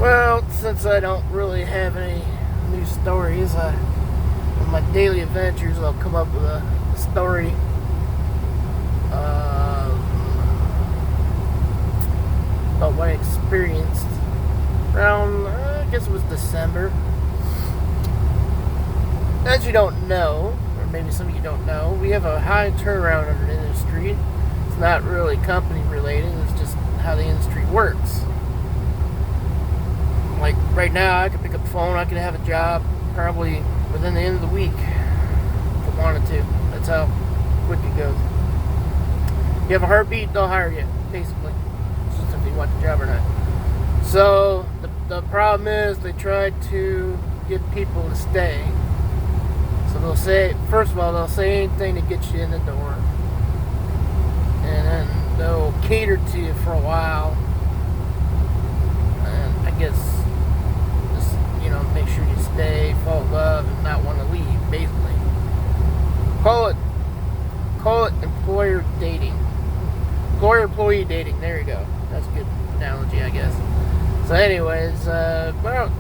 Well, since I don't really have any new stories, in my daily adventures, I'll come up with a story about what I experienced around, I guess it was December. As you don't know, or maybe some of you don't know, we have a high turnaround in the industry. It's not really company related, it's just how the industry works. Like right now, I could pick up the phone, I could have a job probably within the end of the week if I wanted to. That's how quick it goes. You have a heartbeat, they'll hire you, basically. It's just if you want the job or not. So the problem is they try to get people to stay. So they'll say, first of all, they'll say anything to get you in the door, and then they'll cater to you for a while, and I guess just make sure you stay, fall in love, and not want to leave. Basically, call it employer dating, employee dating. There you go. That's a good analogy, I guess. So, anyways, well,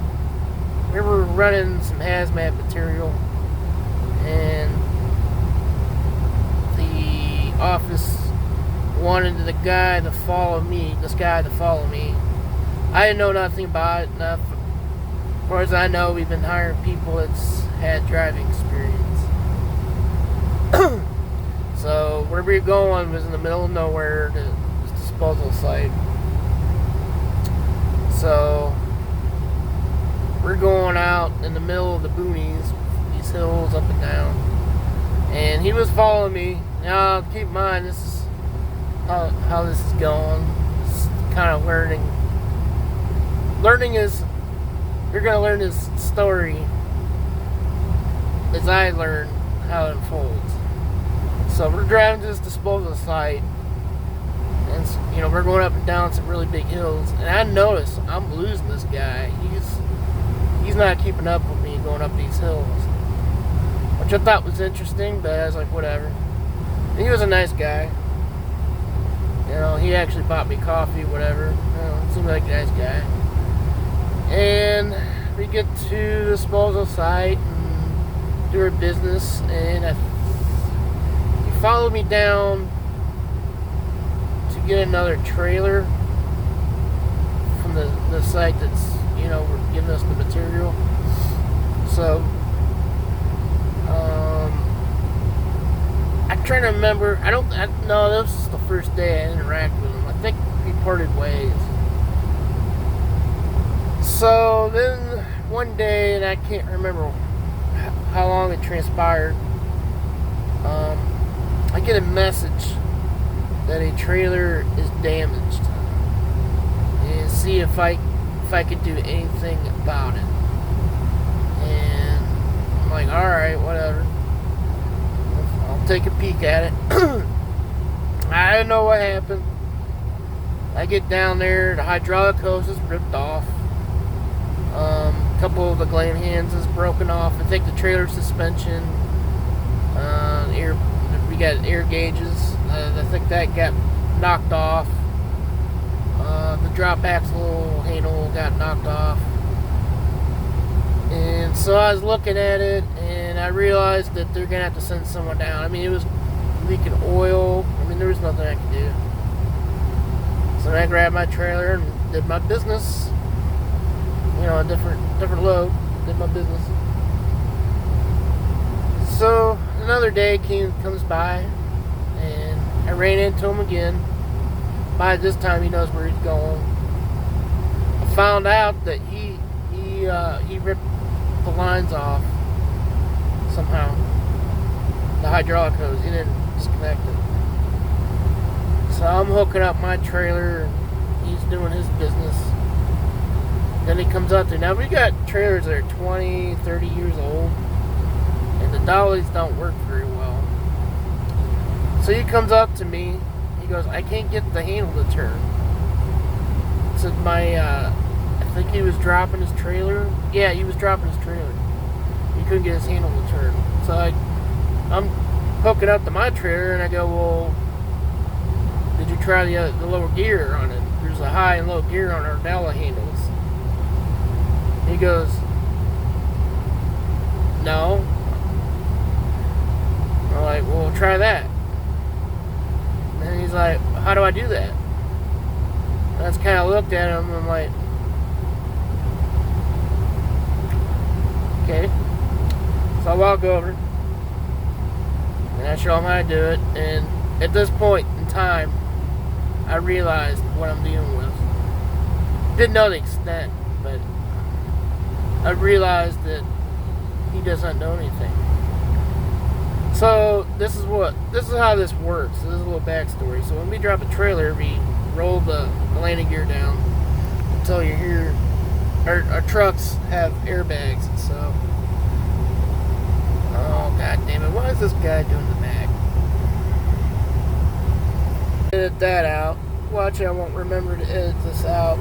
we were running some hazmat material. And the office wanted this guy to follow me. I didn't know nothing about it. As far as I know, we've been hiring people that's had driving experience. So where we were going was in the middle of nowhere, this disposal site. So we're going out in the middle of the boonies, hills up and down, and he was following me. Now keep in mind, this is how this is going. It's kind of learning is, you're going to learn this story as I learn how it unfolds. So we're driving to this disposal site, and we're going up and down some really big hills, and I notice I'm losing this guy. He's not keeping up with me going up these hills, which I thought was interesting, but I was like, whatever. He was a nice guy. He actually bought me coffee, whatever. Seemed like a nice guy. And we get to the disposal site and do our business, and he followed me down to get another trailer from the site that's, giving us the material. So, I'm trying to remember. No, this was the first day I interacted with him. I think we parted ways. So then one day, and I can't remember how long it transpired, I get a message that a trailer is damaged, and see if I could do anything about it. And I'm like, all right, whatever. I'll take a peek at it. I don't know what happened. I get down there, the hydraulic hose is ripped off. A couple of the gland hands is broken off. I think the trailer suspension, we got air gauges. I think that got knocked off. The drop axle handle got knocked off. And so I was looking at it, and I realized that they're going to have to send someone down. I mean, it was leaking oil. I mean, there was nothing I could do. So I grabbed my trailer and did my business. A different load. Did my business. So another day comes by, and I ran into him again. By this time, he knows where he's going. I found out that he ripped the lines off somehow. The hydraulic hose, he didn't disconnect it. So I'm hooking up my trailer, and he's doing his business. Then he comes out there. Now we got trailers that are 20, 30 years old, and the dollies don't work very well. So he comes up to me. He goes, I can't get the handle to turn. So I think he was dropping his trailer. Yeah, he was dropping his trailer. He couldn't get his handle to turn. So I'm hooking up to my trailer, and I go, well, did you try the lower gear on it? There's a high and low gear on our Della handles. He goes, no. I'm like, well, try that. And he's like, how do I do that? And I just kind of looked at him and I'm like, okay. So I walk over and I show him how to do it. And at this point in time, I realized what I'm dealing with. Didn't know the extent, but I realized that he doesn't know anything. So this is how this works. This is a little backstory. So when we drop a trailer, we roll the landing gear down until you hear our trucks have airbags. So, oh god damn it! What is this guy doing in the back? Edit that out. Watch, I won't remember to edit this out.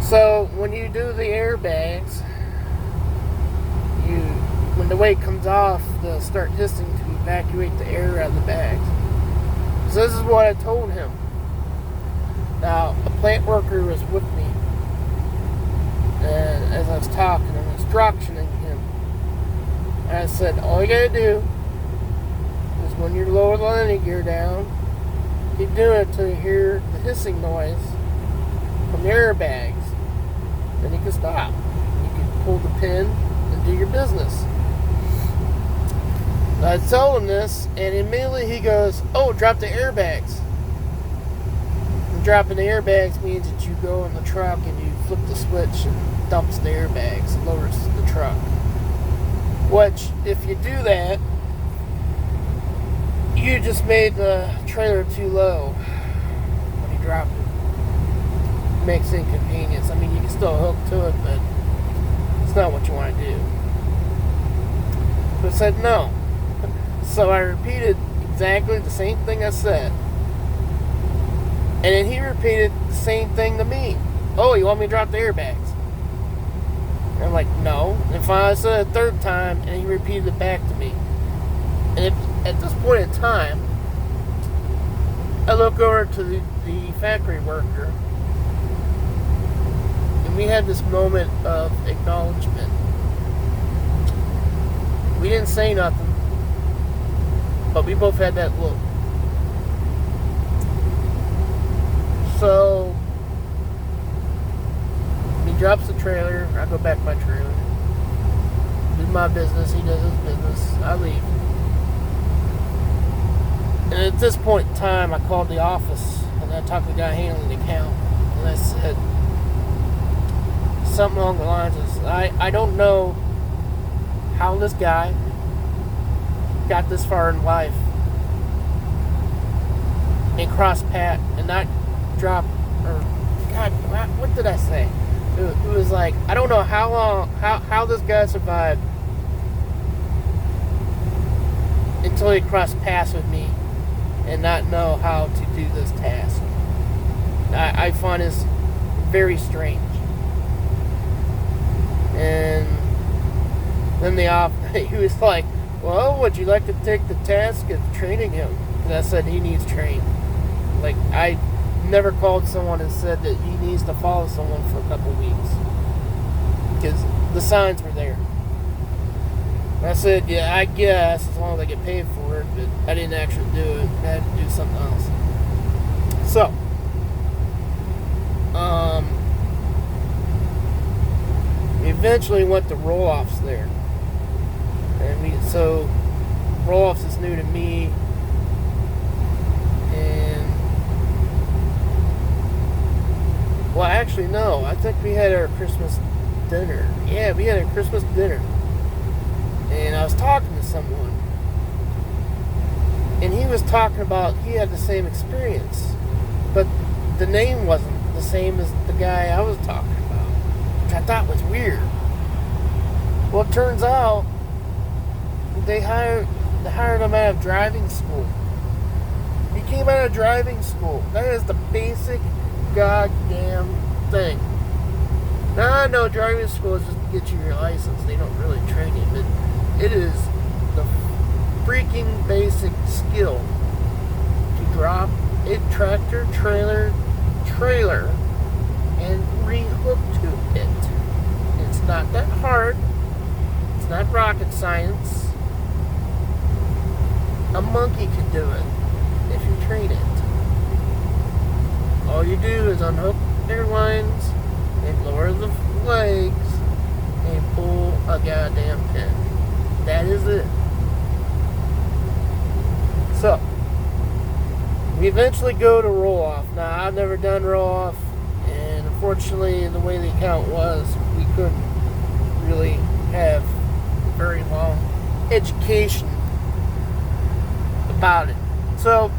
So when you do the airbags, when the weight comes off, they'll start hissing to evacuate the air out of the bags. So this is what I told him. Now, a plant worker was with me, and as I was talking, I'm instructioning him. And I said, all you gotta do is when you lower the landing gear down, keep doing it until you hear the hissing noise from the airbags. Then you can stop. You can pull the pin and do your business. I told him this, and immediately he goes, oh, drop the airbags. And dropping the airbags means that you go in the truck and you flip the switch and dumps the airbags and lowers the truck. Which, if you do that, you just made the trailer too low when you drop it. Makes inconvenience. I mean, you can still hook to it, but it's not what you want to do. But I said no. So I repeated exactly the same thing I said. And then he repeated the same thing to me. Oh, you want me to drop the airbags? And I'm like, no. And finally I said it a third time, and he repeated it back to me. And at this point in time, I look over to the factory worker, and we had this moment of acknowledgement. We didn't say nothing, but we both had that look. So he drops the trailer, I go back to my trailer, do my business, he does his business, I leave. And at this point in time, I called the office and I talked to the guy handling the account, and I said something along the lines of, I don't know how this guy got this far in life and cross path and not drop, or God, what did I say? It was like, I don't know how this guy survived until he crossed paths with me and not know how to do this task. I find this very strange. And then he was like, well, would you like to take the task of training him? And I said he needs training. Like, I never called someone and said that he needs to follow someone for a couple weeks, because the signs were there. And I said, yeah, I guess, as long as I get paid for it, but I didn't actually do it. I had to do something else. So, we eventually went to roll-offs there. And so roll-offs is new to me. And, well, actually, no. I think we had our Christmas dinner. Yeah, we had our Christmas dinner. And I was talking to someone, and he was talking about he had the same experience, but the name wasn't the same as the guy I was talking about, which I thought was weird. Well, it turns out they hired him out of driving school. He came out of driving school. That is the basic goddamn thing. Now, I know driving school is just to get you your license. They don't really train you, but it is the freaking basic skill to drop a tractor trailer and rehook to it. science. A monkey can do it if you train it. All you do is unhook their lines and lower the legs and pull a goddamn pin. That is it. So, we eventually go to roll off. Now, I've never done roll off, and unfortunately, the way the account was, we couldn't really have a very long education about it. So,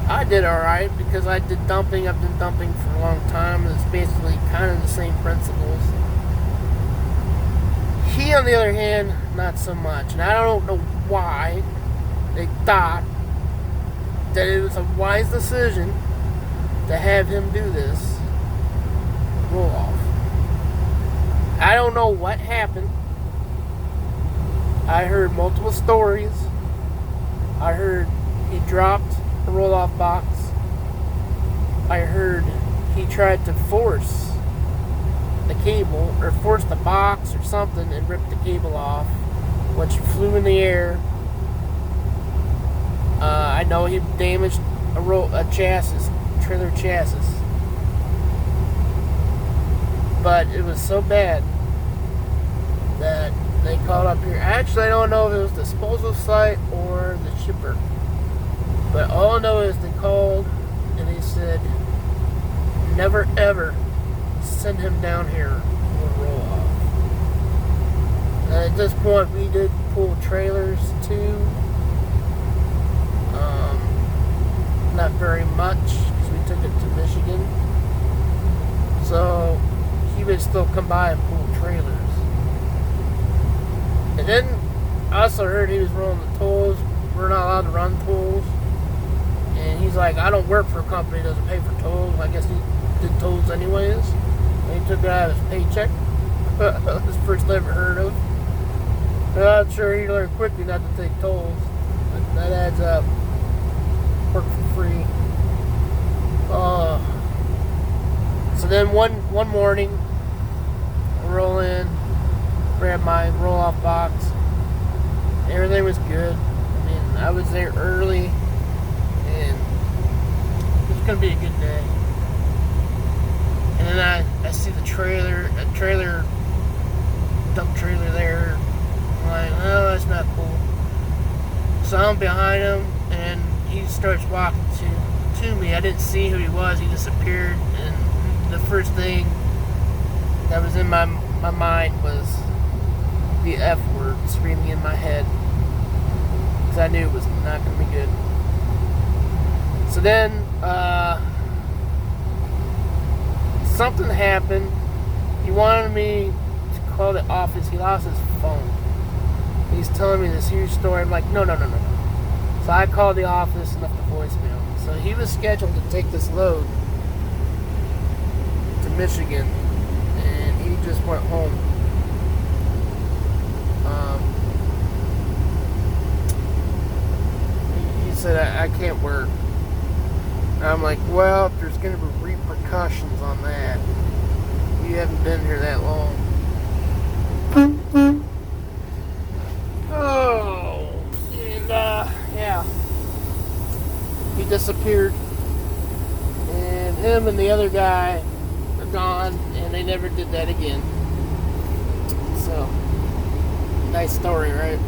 I did alright because I did dumping. I've been dumping for a long time. It's basically kind of the same principles. He, on the other hand, not so much. And I don't know why they thought that it was a wise decision to have him do this roll off. I don't know what happened. I heard multiple stories. I heard he dropped the roll-off box. I heard he tried to force the cable, or force the box or something, and ripped the cable off, which flew in the air. I know he damaged a chassis, trailer chassis. But it was so bad that they called up here. Actually, I don't know if it was the disposal site or the shipper. But all I know is they called and they said, never ever send him down here for a roll off. At this point, we did pull trailers too. Not very much because we took it to Michigan. So he would still come by and pull trailers. And then I also heard he was rolling the tolls. We're not allowed to run tolls. And he's like, I don't work for a company that doesn't pay for tolls. I guess he did tolls anyways. And he took it out of his paycheck. That's the first I ever heard of. But I'm sure he learned quickly not to take tolls. But that adds up. Work for free. So then one morning, I roll in, grab my roll-off box. Everything was good. I mean, I was there early, and it was going to be a good day. And then I see the dump trailer there. I'm like, oh, that's not cool. So I'm behind him, and he starts walking to me. I didn't see who he was. He disappeared, and the first thing that was in my mind was the F word screaming in my head, because I knew it was not going to be good. So then something happened. He wanted me to call the office. He lost his phone. He's telling me this huge story. I'm like, no. So I called the office and left a voicemail. So he was scheduled to take this load to Michigan, and he just went home. He said, I can't work. And I'm like, well, if there's going to be repercussions on that, you haven't been here that long. Oh, and yeah, he disappeared, and him and the other guy are gone, and they never did that again. So, nice story, right?